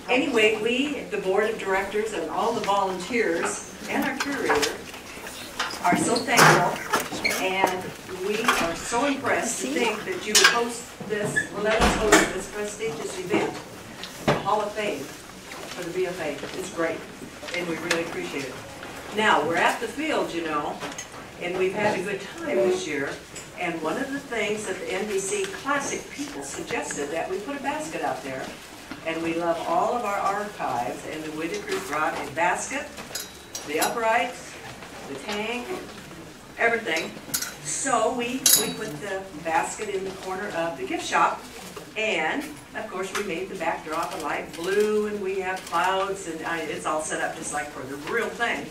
Anyway, we, the board of directors and all the volunteers and our curator are so thankful, and we are so impressed to think that you would host this, let us host this prestigious event, the Hall of Fame for the BFA. It's great, and we really appreciate it. Now, we're at the field, you know, and we've had a good time this year, and one of the things that the NBC Classic people suggested that we put a basket out there, and we love all of our archives, and the Whitakers brought a basket, the uprights, the tank, everything. So we put the basket in the corner of the gift shop, and of course we made the backdrop a light blue, and we have clouds, and it's all set up just like for the real thing.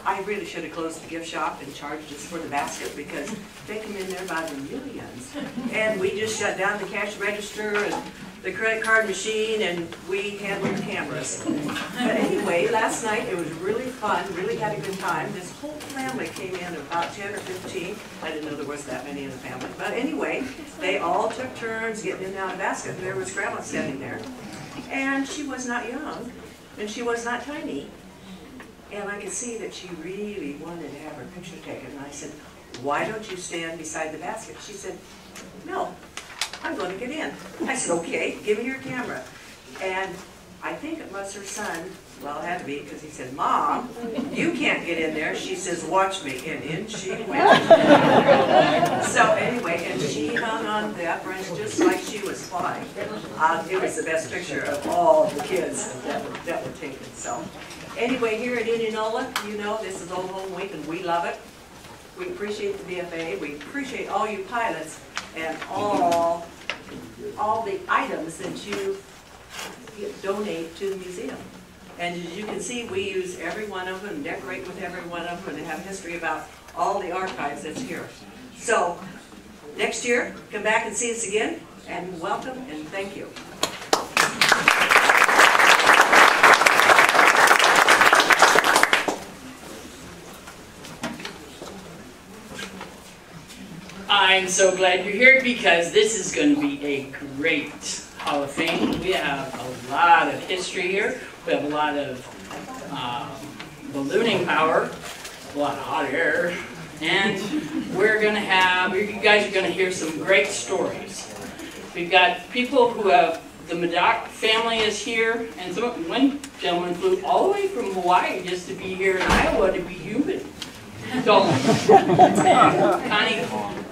I really should have closed the gift shop and charged us for the basket, because they come in there by the millions. And we just shut down the cash register and the credit card machine, and we handled the cameras. But anyway, last night it was really fun, really had a good time. This whole family came in, about 10 or 15. I didn't know there was that many in the family. But anyway, they all took turns getting in and out of the basket, and there was Grandma standing there. And she was not young, and she was not tiny. And I could see that she really wanted to have her picture taken. And I said, why don't you stand beside the basket? She said, no, I'm going to get in. I said, okay, give me your camera. And I think it was her son, well, it had to be, because he said, Mom, you can't get in there. She says, watch me. And in she went. So anyway, and she hung on the uprights just like she was flying. It was the best picture of all the kids that were taken. So anyway, here at Indianola, you know, this is Old Home Week, and we love it. We appreciate the BFA. We appreciate all you pilots and all the items that you donate to the museum. And as you can see, we use every one of them and decorate with every one of them, and have history about all the archives that's here. So next year, come back and see us again, and welcome and thank you. I'm so glad you're here, because this is going to be a great Hall of Fame. We have a lot of history here. We have a lot of ballooning power, a lot of hot air, and we're going to have, you guys are going to hear some great stories. We've got people who have, the Madoc family is here, and one gentleman flew all the way from Hawaii just to be here in Iowa to be human. So, Connie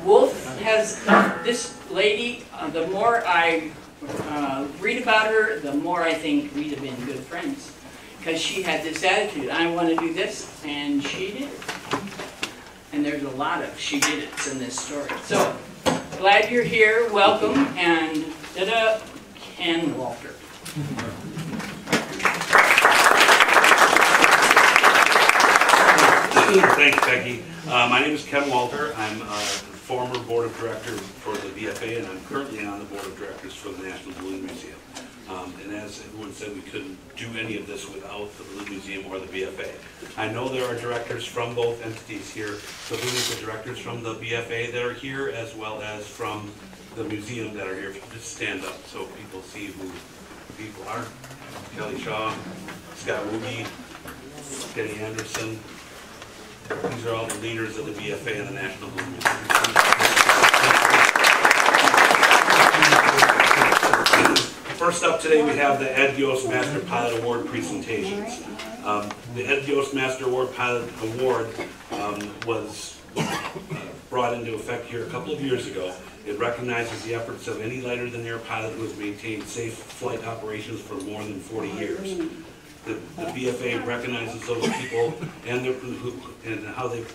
Wolf has this lady, the more I read about her, the more I think we'd have been good friends. Because she had this attitude, I want to do this, and she did it. And there's a lot of she did it's in this story. So, glad you're here, welcome, and ta-da, Ken Walter. Thanks, Becky. My name is Ken Walter. I'm a former board of director for the BFA, and I'm currently on the board of directors for the National Balloon Museum. And as everyone said, we couldn't do any of this without the Balloon Museum or the BFA. I know there are directors from both entities here, so who is the directors from the BFA that are here, as well as from the museum that are here. If you just stand up so people see who people are. Kelly Shaw, Scott Woogie, Denny Anderson. These are all the leaders of the BFA and the National Balloon Museum. First up today we have the Ed Yost Master Pilot Award presentations. The Ed Yost Master Pilot Award was brought into effect here a couple of years ago. It recognizes the efforts of any lighter-than-air pilot who has maintained safe flight operations for more than 40 years. The BFA recognizes those people and how they've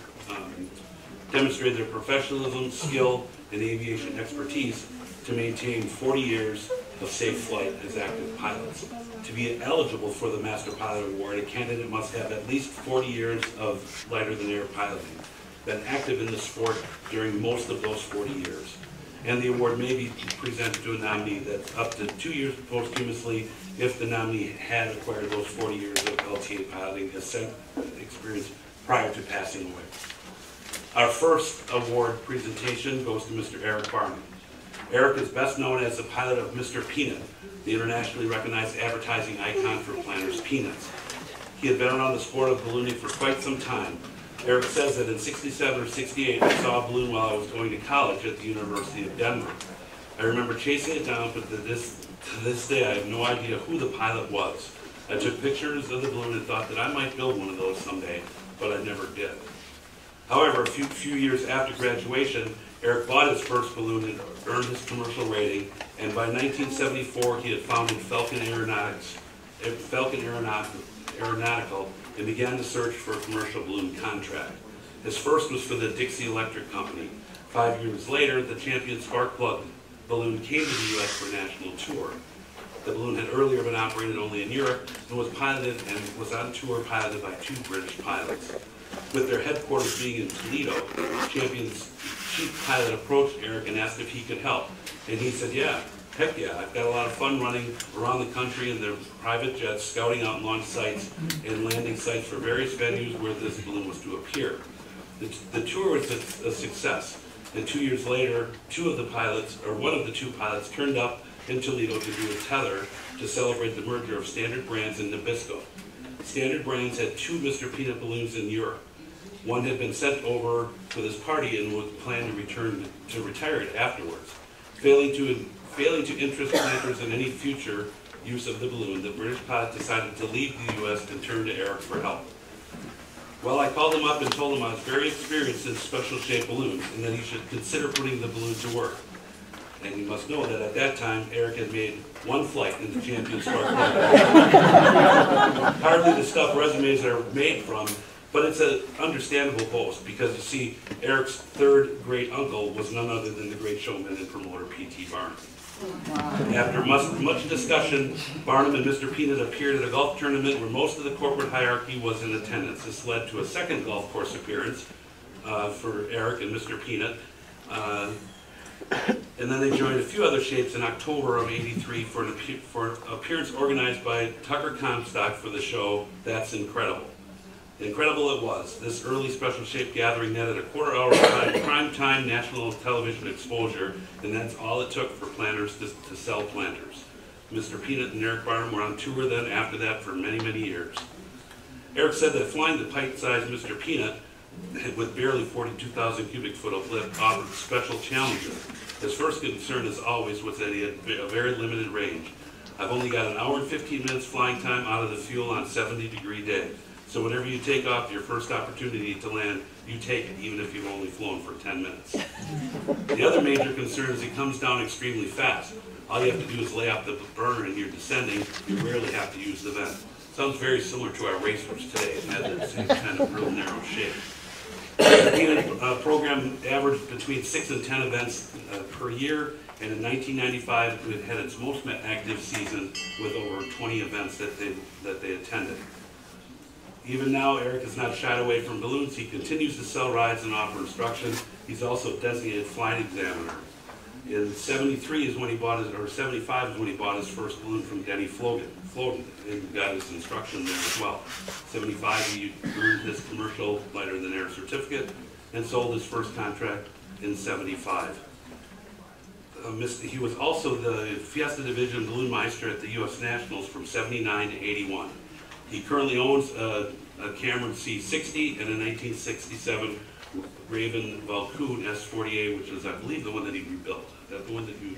demonstrated their professionalism, skill, and aviation expertise to maintain 40 years of safe flight as active pilots. To be eligible for the Master Pilot Award, a candidate must have at least 40 years of lighter-than-air piloting, been active in the sport during most of those 40 years. And the award may be presented to a nominee that's up to 2 years posthumously if the nominee had acquired those 40 years of LTA piloting experience prior to passing away. Our first award presentation goes to Mr. Eric Barnum. Eric is best known as the pilot of Mr. Peanut, the internationally recognized advertising icon for Planters Peanuts. He had been around the sport of ballooning for quite some time. Eric says that in '67 or '68, I saw a balloon while I was going to college at the University of Denver. I remember chasing it down, but to this day I have no idea who the pilot was. I took pictures of the balloon and thought that I might build one of those someday, but I never did. However, a few years after graduation, Eric bought his first balloon and earned his commercial rating, and by 1974 he had founded Falcon Aeronautical and began to search for a commercial balloon contract. His first was for the Dixie Electric Company. 5 years later, the Champion spark plug balloon came to the U.S. for a national tour. The balloon had earlier been operated only in Europe and was on tour piloted by 2 British pilots. With their headquarters being in Toledo, Champion's chief pilot approached Eric and asked if he could help. And he said, yeah, heck yeah, I've got a lot of fun running around the country in their private jets, scouting out launch sites and landing sites for various venues where this balloon was to appear. The tour was a success, and 2 years later, one of the two pilots turned up in Toledo to do a tether to celebrate the merger of Standard Brands and Nabisco. Standard Brands had 2 Mr. Peanut balloons in Europe. One had been sent over for this party and was planned to retire it afterwards. Failing to interest planters in any future use of the balloon, the British pilot decided to leave the U.S. and turn to Eric for help. Well, I called him up and told him I was very experienced in special shaped balloons and that he should consider putting the balloon to work. And you must know that at that time, Eric had made 1 flight in the Champion spark plug. Hardly the stuff resumes are made from, but it's an understandable boast because, you see, Eric's 3rd great uncle was none other than the great showman and promoter P.T. Barnum. After much discussion, Barnum and Mr. Peanut appeared at a golf tournament where most of the corporate hierarchy was in attendance. This led to a second golf course appearance for Eric and Mr. Peanut. And then they joined a few other shapes in October of '83 for an appearance organized by Tucker Comstock for the show That's Incredible. Incredible it was. This early special shape gathering netted a quarter-hour prime time national television exposure, and that's all it took for planters to sell planters. Mr. Peanut and Eric Barnum were on tour then after that for many, many years. Eric said that flying the pint-sized Mr. Peanut with barely 42,000 cubic foot of lift offered special challenges. His first concern, as always, was that he had a very limited range. I've only got 1 hour and 15 minutes flying time out of the fuel on a 70-degree day. So whenever you take off your first opportunity to land, you take it, even if you've only flown for 10 minutes. The other major concern is it comes down extremely fast. All you have to do is lay off the burner and you're descending. You rarely have to use the vent. Sounds very similar to our racers today. It has that same kind of real narrow shape. The Peanut program averaged between 6 and 10 events per year, and in 1995 it had its most active season with over 20 events that they attended. Even now, Eric has not shied away from balloons. He continues to sell rides and offer instruction. He's also a designated flight examiner. In '73 is when he bought his, or '75 is when he bought his first balloon from Denny Floden, and got his instruction there as well. '75 he earned his commercial lighter than air certificate and sold his first contract in '75. He was also the Fiesta Division Balloon Meister at the U.S. Nationals from '79 to '81. He currently owns a Cameron C60 and a 1967 Raven Valcoon S40A, which is, I believe, the one that he rebuilt. That's the one that he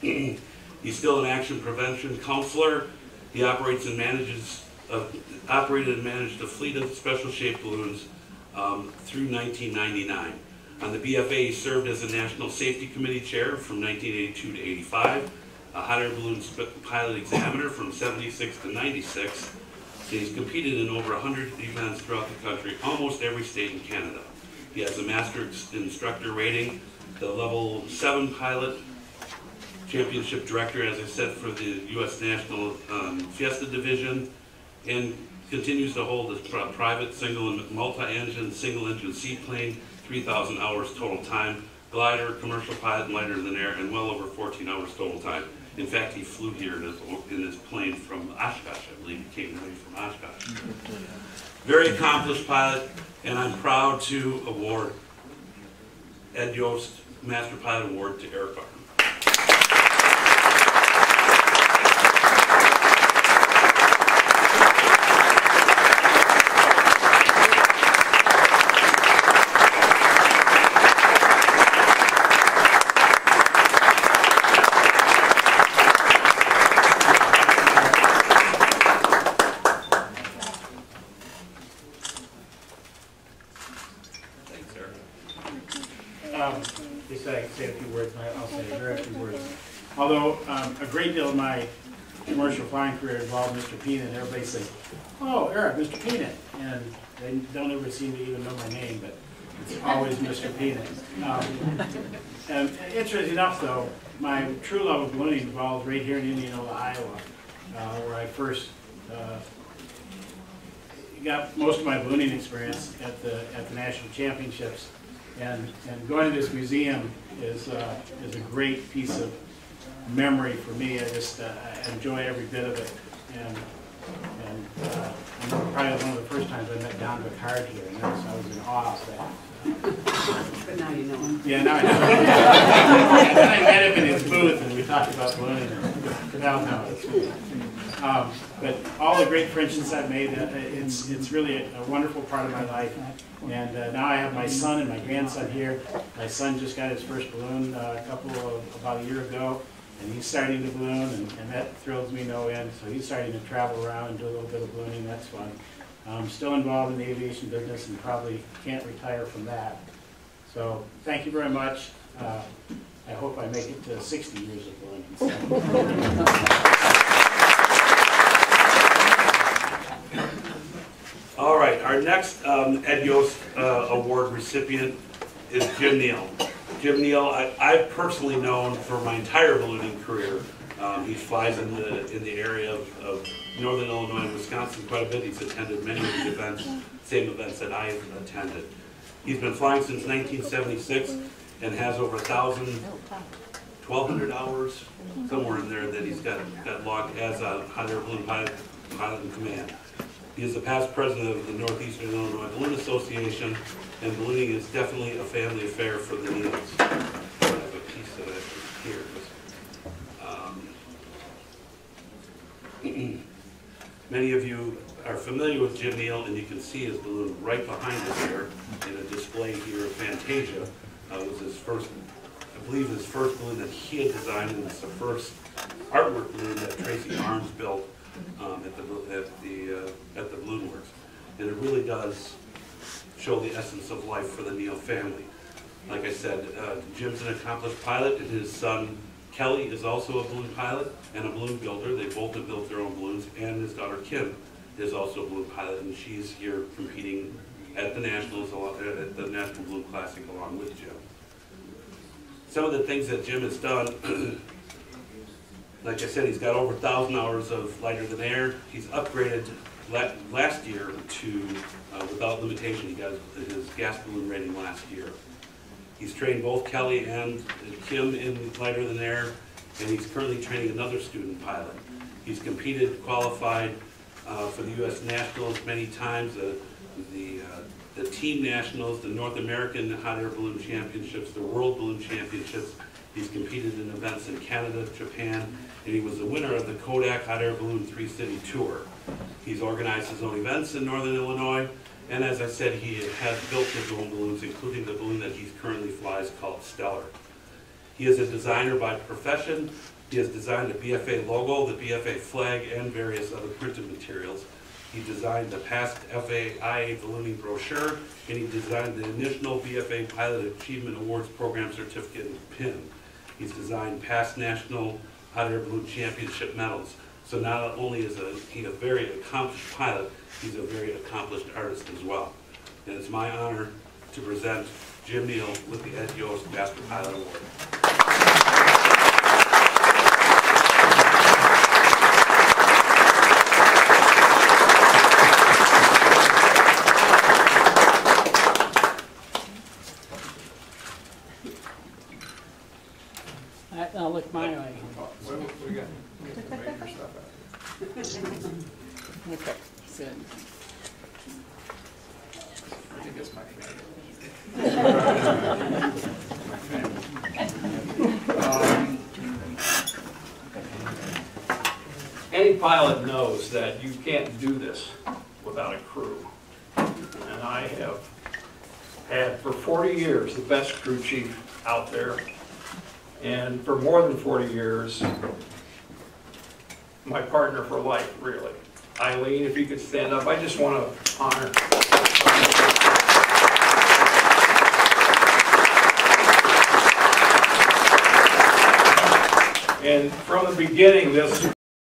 rebuilt. He's still an action prevention counselor. He operated and managed a fleet of special shaped balloons through 1999. On the BFA, he served as a National Safety Committee chair from 1982 to 85. A hot air balloon pilot examiner from 76 to 96. He's competed in over 100 events throughout the country, almost every state in Canada. He has a master instructor rating, the level 7 pilot, championship director, as I said, for the U.S. National Fiesta Division, and continues to hold his private single and multi-engine, single-engine seaplane, 3,000 hours total time, glider, commercial pilot, lighter than air, and well over 14 hours total time. In fact, he flew here in his plane from Oshkosh. I believe he came away from Oshkosh. Very accomplished pilot, and I'm proud to award Ed Yost Master Pilot Award to Eric Barnum. Just I say a few words, I'll say very few words. Although a great deal of my commercial flying career involved Mr. Peanut, everybody says, "Oh, Eric, Mr. Peanut," and they don't ever seem to even know my name, but it's always Mr. Peanut. And interesting enough, though, my true love of ballooning involved right here in Indianola, Iowa, where I first got most of my ballooning experience at the national championships. And going to this museum is a great piece of memory for me. I just I enjoy every bit of it. And I remember probably one of the first times I met Don Bacard here, and I was in awe of that. But now you know him. Yeah, now I know him. And then I met him in his booth, and we talked about ballooning. But all the great friendships I've made, it's really a wonderful part of my life. And now I have my son and my grandson here. My son just got his first balloon about a year ago, and he's starting to balloon, and that thrills me no end. So he's starting to travel around and do a little bit of ballooning. That's fun. I'm still involved in the aviation business and probably can't retire from that. So thank you very much. I hope I make it to 60 years of ballooning. All right, our next Ed Yost Award recipient is Jim Neill. Jim Neill, I've personally known for my entire ballooning career. He flies in the area of northern Illinois and Wisconsin quite a bit. He's attended many of the events, same events that I attended. He's been flying since 1976 and has over 1,200 hours, somewhere in there, that he's got logged as a hot air balloon pilot in command. He is the past president of the Northeastern Illinois Balloon Association, and ballooning is definitely a family affair for the Neills. I have a piece of it here. Many of you are familiar with Jim Neill, and you can see his balloon right behind us here in a display here of Fantasia. It was his first, I believe, his first balloon that he had designed, and it's the first artwork balloon that Tracy Arms built at the Balloon Works. And it really does show the essence of life for the Neill family. Like I said, Jim's an accomplished pilot, and his son Kelly is also a balloon pilot and a balloon builder. They both have built their own balloons, and his daughter Kim is also a balloon pilot, and she's here competing at the Nationals, at the National Balloon Classic along with Jim. Some of the things that Jim has done, like I said, he's got over 1,000 hours of lighter than air. He's upgraded last year to without limitation. He got his gas balloon rating last year. He's trained both Kelly and Kim in lighter than air, and he's currently training another student pilot. He's competed, qualified for the U.S. Nationals many times, the team nationals, the North American Hot Air Balloon Championships, the World Balloon Championships. He's competed in events in Canada, Japan, and he was the winner of the Kodak Hot Air Balloon 3-City Tour. He's organized his own events in Northern Illinois, and as I said, he has built his own balloons, including the balloon that he currently flies called Stellar. He is a designer by profession. He has designed the BFA logo, the BFA flag, and various other printed materials. He designed the past FAIA ballooning brochure, and he designed the initial BFA Pilot Achievement Awards Program Certificate and pin. He's designed past National Hot Air Balloon Championship medals. So not only is he a very accomplished pilot, he's a very accomplished artist as well. And it's my honor to present Jim Neill with the Ed Yost Master Pilot Award. I'll look my way. What do we got? Make your stuff out. Okay, good. I think it's my any pilot knows that you can't do this without a crew. And I have had for 40 years the best crew chief out there. And for more than 40 years, my partner for life, really. Eileen, if you could stand up, I just want to honor. And from the beginning, this